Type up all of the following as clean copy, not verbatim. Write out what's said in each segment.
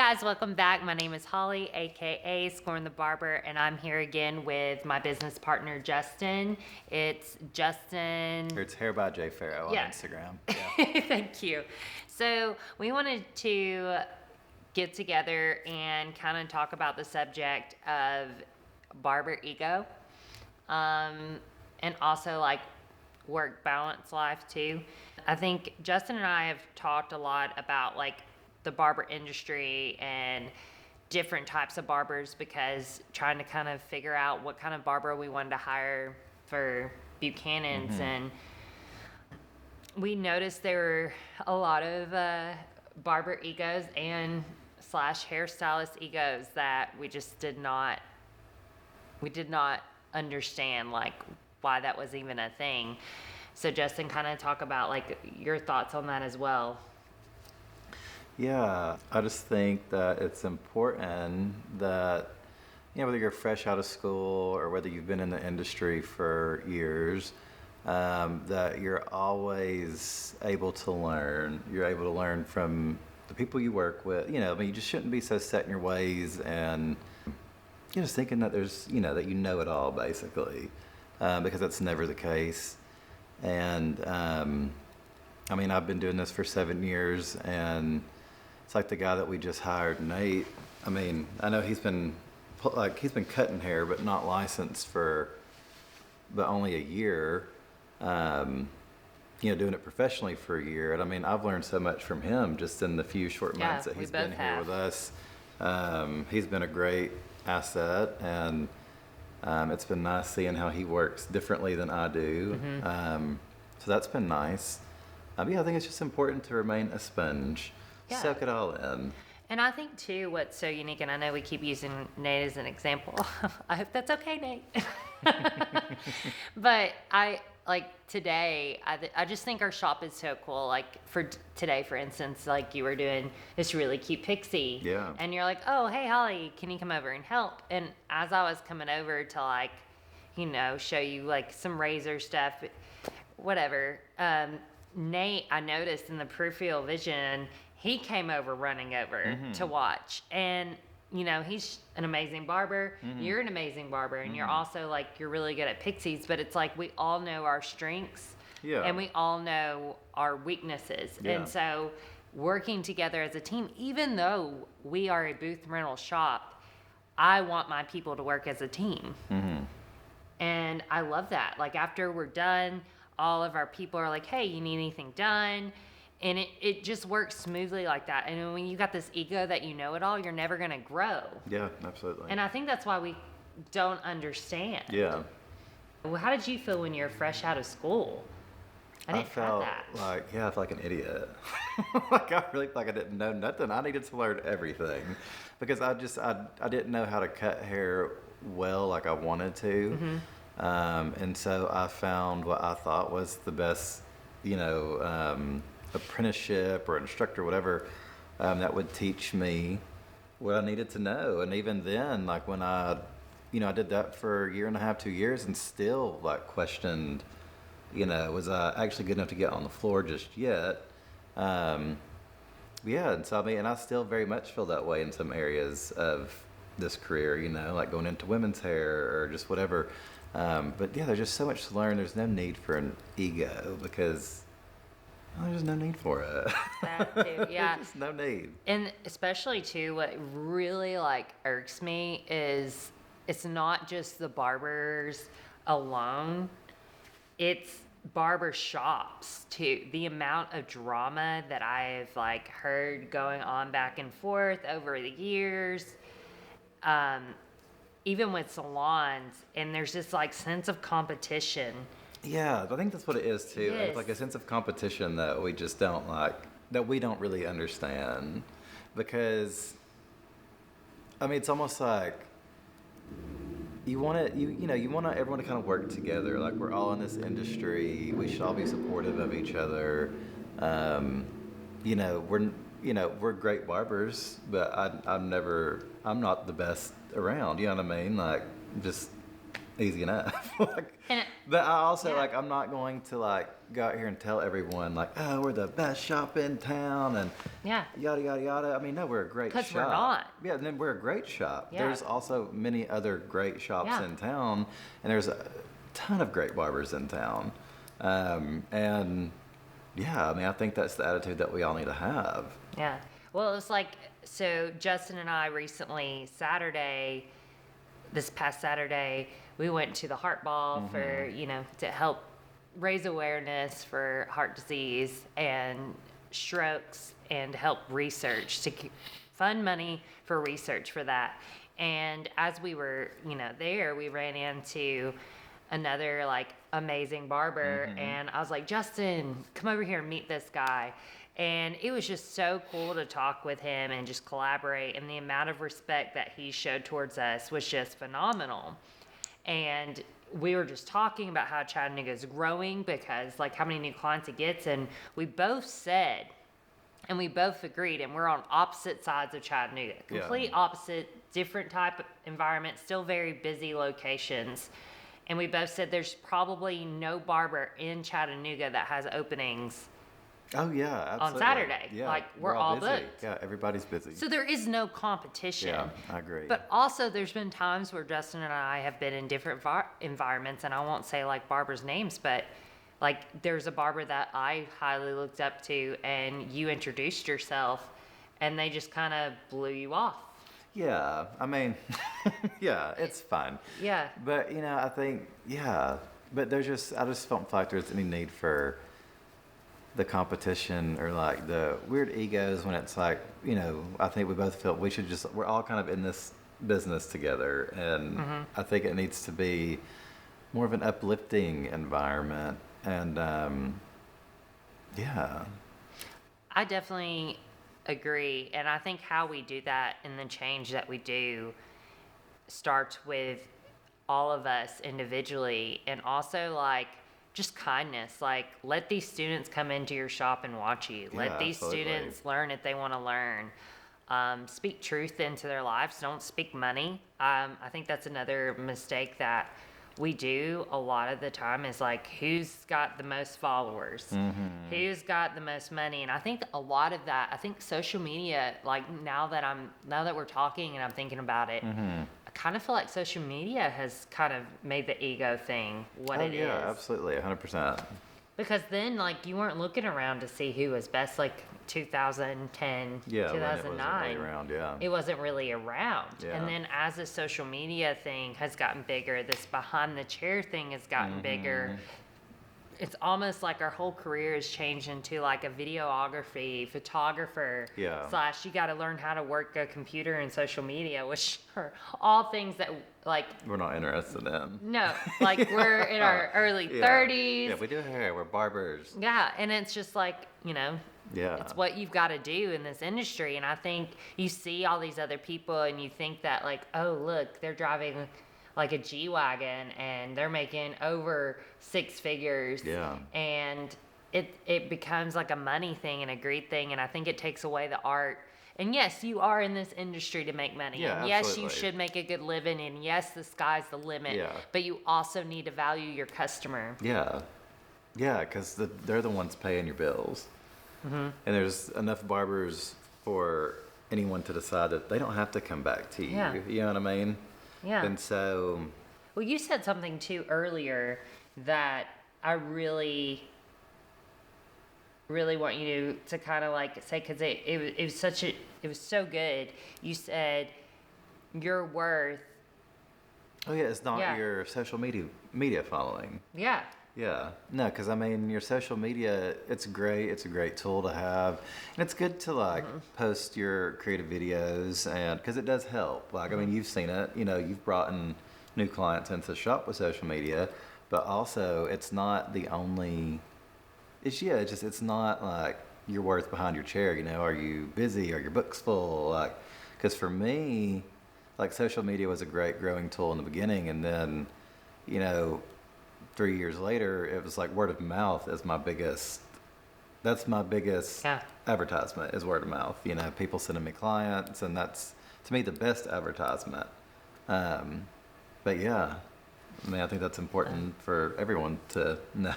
guys, welcome back. My name is Holly, aka Scorn the Barber, and I'm here again with my business partner Justin. It's Justin. It's Hair by J Farrow on Instagram. Yeah. Thank you. So we wanted to get together and kind of talk about the subject of barber ego, and also like work balance life too. I think Justin and I have talked a lot about like the barber industry and different types of barbers, because trying to kind of figure out what kind of barber we wanted to hire for Buchanan's. And we noticed there were a lot of barber egos and / hairstylist egos that we did not understand like why that was even a thing. So Justin, kind of talk about like your thoughts on that as well. Yeah, I just think that it's important that, whether you're fresh out of school or whether you've been in the industry for years, that you're always able to learn. You're able to learn from the people you work with. You just shouldn't be so set in your ways and you're just thinking that there's, that you know it all basically, because that's never the case. And I've been doing this for 7 years, and it's like the guy that we just hired, Nate. I know he's been cutting hair, but not licensed but only a year. Doing it professionally for a year. And I've learned so much from him just in the few short months that he's been here with us. He's been a great asset, and it's been nice seeing how he works differently than I do. So that's been nice. I think it's just important to remain a sponge. Yeah. Soak it all in. And I think too, what's so unique, and I know we keep using Nate as an example. I hope that's okay, Nate. But today, I just think our shop is so cool. Like for today, for instance, like you were doing this really cute pixie. Yeah. And you're like, oh, hey, Holly, can you come over and help? And as I was coming over to show you like some razor stuff, whatever, Nate, I noticed in the peripheral vision, he came over running over to watch. And, he's an amazing barber. You're an amazing barber. And you're also you're really good at pixies. But it's like we all know our strengths. Yeah. And we all know our weaknesses. Yeah. And so working together as a team, even though we are a booth rental shop, I want my people to work as a team. And I love that. Like after we're done, all of our people are like, hey, you need anything done? And it just works smoothly like that. And when you got this ego that you know it all, you're never going to grow. Yeah, absolutely. And I think that's why we don't understand. Yeah. Well, how did you feel when you were fresh out of school? I felt like an idiot. I didn't know nothing. I needed to learn everything because I didn't know how to cut hair well like I wanted to. And so I found what I thought was the best, apprenticeship or instructor, whatever, that would teach me what I needed to know. And even then, like when I did that for a year and a half, 2 years, and still questioned, was I actually good enough to get on the floor just yet? And so and I still very much feel that way in some areas of this career, like going into women's hair or just whatever. But yeah, there's just so much to learn. There's no need for an ego because there's no need for it. That too, yeah. There's just no need. And especially too, what really irks me is it's not just the barbers alone. It's barber shops too. The amount of drama that I've heard going on back and forth over the years. Even with salons, and there's this sense of competition. Yeah, I think that's what it is too. Yes. It's like a sense of competition that we just don't that we don't really understand. Because, it's almost like you want everyone to kind of work together. Like we're all in this industry. We should all be supportive of each other. We're great barbers, but I'm not the best around. You know what I mean? Just easy enough. But I also Yeah. like I'm not going to like go out here and tell everyone like, oh, we're the best shop in town and Yeah. yada yada yada. I mean, no, we're a great 'Cause shop. we're not. Yeah, and then we're a great shop. Yeah. There's also many other great shops Yeah. in town, and there's a ton of great barbers in town. And yeah, I mean, I think that's the attitude that we all need to have. Yeah. Well, it's like, so Justin and I recently, this past Saturday, we went to the Heart Ball for, to help raise awareness for heart disease and strokes and help research, fund money for research for that. And as we were, there, we ran into another like amazing barber, and I was like, Justin, come over here and meet this guy. And it was just so cool to talk with him and just collaborate, and the amount of respect that he showed towards us was just phenomenal. And we were just talking about how Chattanooga is growing, because like how many new clients it gets, and we both said, and we both agreed, and we're on opposite sides of Chattanooga, complete opposite, different type of environment, still very busy locations. And we both said there's probably no barber in Chattanooga that has openings Oh yeah, absolutely. on Saturday. Yeah, Like, we're all busy. booked. Yeah, everybody's busy. So there is no competition. Yeah, I agree. But also, there's been times where Justin and I have been in different environments, and I won't say like barbers' names, but like there's a barber that I highly looked up to, and you introduced yourself, and they just kind of blew you off. Yeah, I mean, yeah, it's fun. Yeah. But I think but I just don't feel like there's any need for the competition or like the weird egos when it's like, I think we both feel we're all kind of in this business together, and I think it needs to be more of an uplifting environment. And yeah. I definitely agree. And I think how we do that and the change that we do starts with all of us individually, and also like just kindness. Like, let these students come into your shop and watch you. Yeah, Let these absolutely. students learn if they want to learn. Speak truth into their lives. Don't speak money. I think that's another mistake that we do a lot of the time, is like, who's got the most followers? Who's got the most money? And I think a lot of that, I think social media, like now that we're talking and I'm thinking about it, I kind of feel like social media has kind of made the ego thing what it is. Yeah, absolutely, 100%. Because then, like, you weren't looking around to see who was best, like 2010, Yeah, when it wasn't 2009. really around, yeah. It wasn't really around. Yeah. And then as the social media thing has gotten bigger, this behind the chair thing has gotten bigger. It's almost like our whole career has changed into like a videography, photographer, Yeah. / you got to learn how to work a computer and social media, which are all things that like, We're not interested in. no, like we're in our early Yeah. 30s. Yeah, we do hair. We're barbers. Yeah, and it's just like, Yeah. it's what you've got to do in this industry. And I think you see all these other people and you think that like, oh, look, they're driving like a G-Wagon and they're making over 6 figures. Yeah. And it becomes like a money thing and a greed thing. And I think it takes away the art. And yes, you are in this industry to make money. Yeah, and yes, absolutely. you should make a good living. And yes, the sky's the limit. Yeah. But you also need to value your customer. Yeah. Yeah, because they're the ones paying your bills. And there's enough barbers for anyone to decide that they don't have to come back to you. Yeah. You know what I mean? Yeah. And so, Well, you said something too earlier that I really want you to kind of like say, because it was so good. You said your worth. oh yeah, it's not Yeah. your social media following. Yeah. Yeah. No, because I mean, your social media, it's great. It's a great tool to have. And it's good to like post your creative videos, and because it does help. Like, I mean, you've seen it, you've brought in new clients into the shop with social media, but also it's not the only, it's not like your worth behind your chair, are you busy? Are your books full? Like, because for me, like social media was a great growing tool in the beginning. And then, 3 years later, it was like word of mouth is that's my biggest Yeah. advertisement is word of mouth. People sending me clients, and that's to me the best advertisement. But yeah, I mean, I think that's important for everyone to know.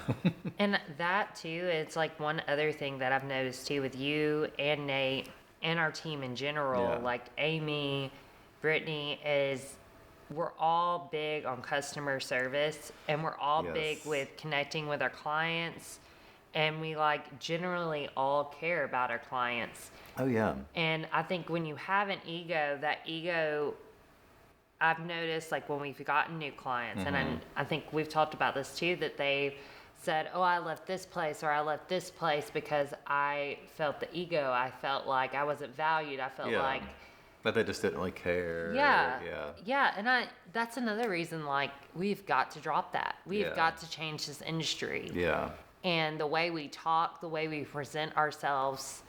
And that too, it's like one other thing that I've noticed too with you and Nate and our team in general, Yeah. like Amy, Brittany, is we're all big on customer service and we're all big Yes. with connecting with our clients, and we like generally all care about our clients. Oh, yeah. And I think when you have an ego, that ego, I've noticed like when we've gotten new clients, and I think we've talked about this too, that they said, oh, I left this place or I left this place because I felt the ego. I felt like I wasn't valued. I felt Yeah. like, But they just didn't really care. yeah, Yeah. yeah. And that's another reason, like, we've got to drop that. We've Yeah. got to change this industry. Yeah. And the way we talk, the way we present ourselves,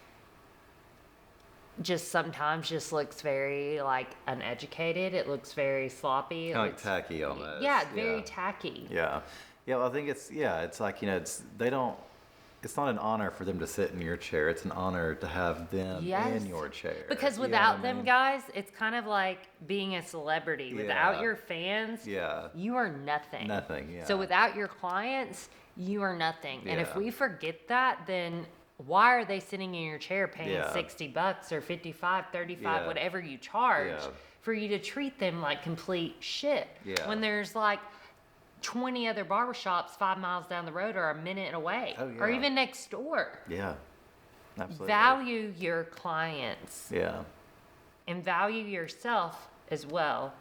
just sometimes just looks very like uneducated. It looks very sloppy. It Kind of like looks, tacky almost. yeah, very tacky. Yeah. Yeah, well, I think it's like, it's not an honor for them to sit in your chair. It's an honor to have them Yes. in your chair. Because You know without what I them, mean? guit's kind of like being a celebrity. Without Yeah. your fans, Yeah. you are nothing. Nothing, yeah. So without your clients, you are nothing. And if Yeah. we forget that, then why are they sitting in your chair paying Yeah. $60 or 55, 35, Yeah. whatever you charge, Yeah. for you to treat them like complete shit? Yeah. When there's like 20 other barbershops 5 miles down the road or a minute away, Oh, or yeah. even next door. Yeah. Absolutely. Value your clients Yeah. and value yourself as well.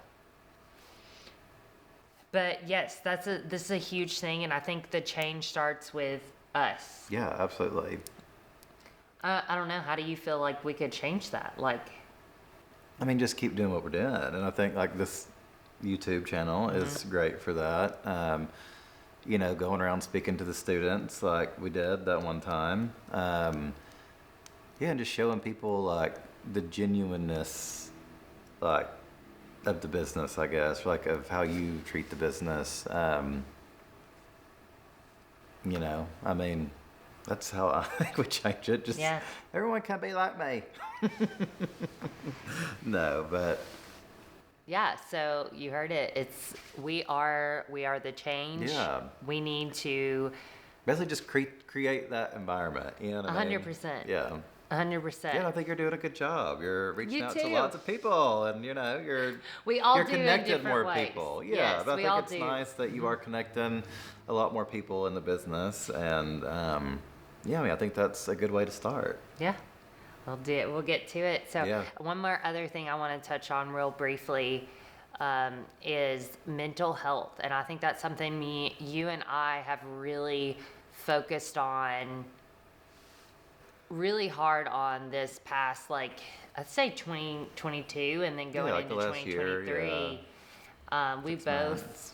But yes, this is a huge thing, and I think the change starts with us. Yeah, absolutely. I don't know. How do you feel like we could change that? Like, I mean, just keep doing what we're doing. And I think like this YouTube channel is great for that. Going around speaking to the students like we did that one time. And just showing people like the genuineness, like of the business, I guess, like of how you treat the business. I mean, that's how I think we change it. Just Yeah. everyone can be like me. No, but yeah. So you heard it. We are the change. Yeah. We need to basically just create that environment. You know what I mean? 100%. Yeah. 100%. Yeah, I think you're doing a good job. You're reaching You out too. to lots of people, and We all you're do in connected different more ways. people. Yeah, Yes, but I we think all it's do. nice that you are connecting a lot more people in the business, and I think that's a good way to start. Yeah. We'll do it. We'll get to it. So Yeah. one more other thing I want to touch on real briefly is mental health. And I think that's something you and I have really focused on really hard on this past, like, I'd say 2022 and then going like the into last year, 2023. We 6 both months.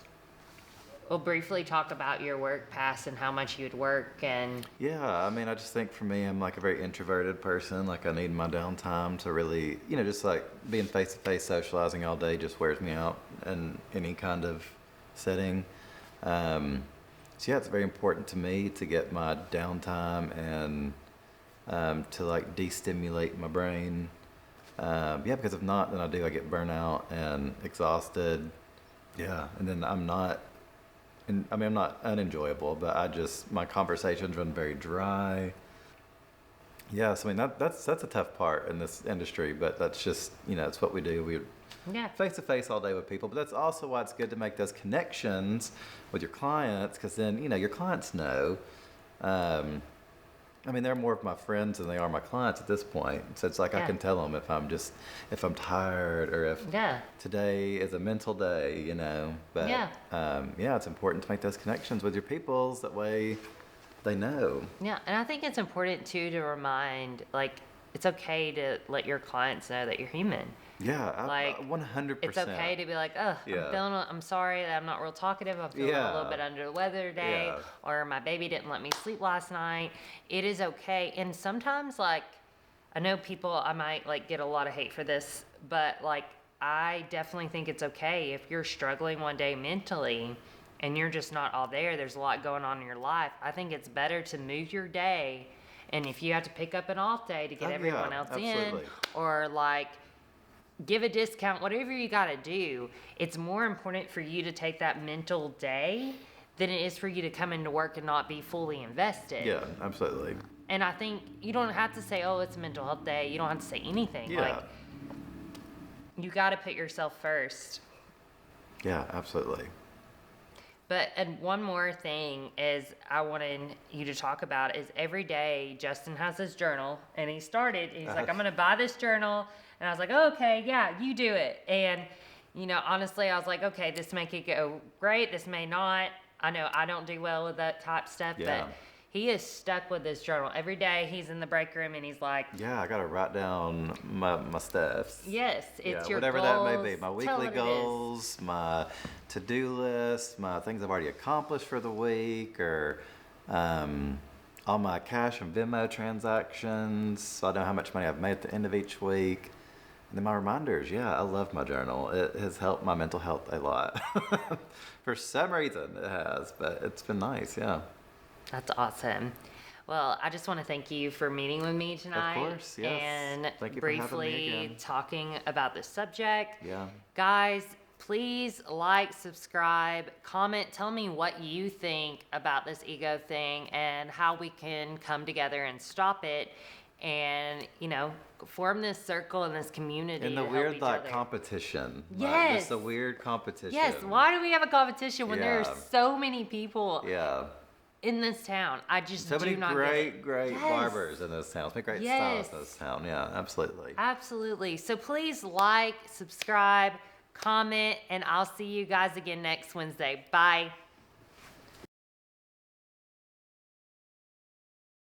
will briefly talk about your work past and how much you'd work and Yeah, I mean, I just think for me, I'm like a very introverted person. Like, I need my downtime to really, just like being face to face socializing all day just wears me out in any kind of setting. So, yeah, it's very important to me to get my downtime and to like de-stimulate my brain. Because if not, then I get burnout and exhausted. Yeah, and then I'm not unenjoyable, but my conversations run very dry. Yeah, so I mean that's a tough part in this industry, but that's just it's what we do. We yeah. face to face all day with people, but that's also why it's good to make those connections with your clients, because then your clients know. I mean, they're more of my friends than they are my clients at this point. So it's like I Yeah. can tell them if I'm tired or if Yeah. today is a mental day, But Yeah. it's important to make those connections with your peoples. That way, they know. Yeah, and I think it's important too to remind, like, it's okay to let your clients know that you're human. Yeah, Like, 100%. It's okay to be like, oh, Yeah. I'm sorry that I'm not real talkative. I'm feeling a Yeah. little bit under the weather today, Yeah. or my baby didn't let me sleep last night. It is okay. And sometimes, like, I know I might like get a lot of hate for this, but like, I definitely think it's okay if you're struggling one day mentally and you're just not all there's a lot going on in your life. I think it's better to move your day, and if you have to pick up an off day to get Oh, yeah, everyone else in, absolutely. or like give a discount, whatever you got to do. It's more important for you to take that mental day than it is for you to come into work and not be fully invested. Yeah, absolutely. And I think you don't have to say, oh, it's a mental health day. You don't have to say anything. Yeah. Like, you got to put yourself first. Yeah, absolutely. But and one more thing is I wanted you to talk about is every day Justin has his journal and he's like, I'm going to buy this journal. And I was like, oh, okay, yeah, you do it. And, you know, honestly, I was like, okay, this may go great. This may not. I know I don't do well with that type stuff, Yeah. but he is stuck with this journal. Every day he's in the break room and he's like, Yeah, I got to write down my steps. yes, it's your whatever goals. that may be. My Tell weekly what it is. goals, my to-do list, my things I've already accomplished for the week, or all my cash and Venmo transactions, so I know how much money I've made at the end of each week. And then my reminders. Yeah, I love my journal. It has helped my mental health a lot. For some reason it has, but it's been nice, yeah. That's awesome. Well, I just want to thank you for meeting with me tonight. Of course, yes. And Thank you for having me briefly again. talking about this subject. Yeah. Guys, please like, subscribe, comment, tell me what you think about this ego thing and how we can come together and stop it and, you know, form this circle and this community. And the to help weird each like other. competition. Yes. Just a weird competition. Yes, why do we have a competition when there Yeah. are so many people Yeah. in this town? I just So do many not great get it. Yes. barbers in this town. So many great Yes. stylists in this town. Yeah, absolutely. Absolutely. So please like, subscribe, comment, and I'll see you guys again next Wednesday. Bye.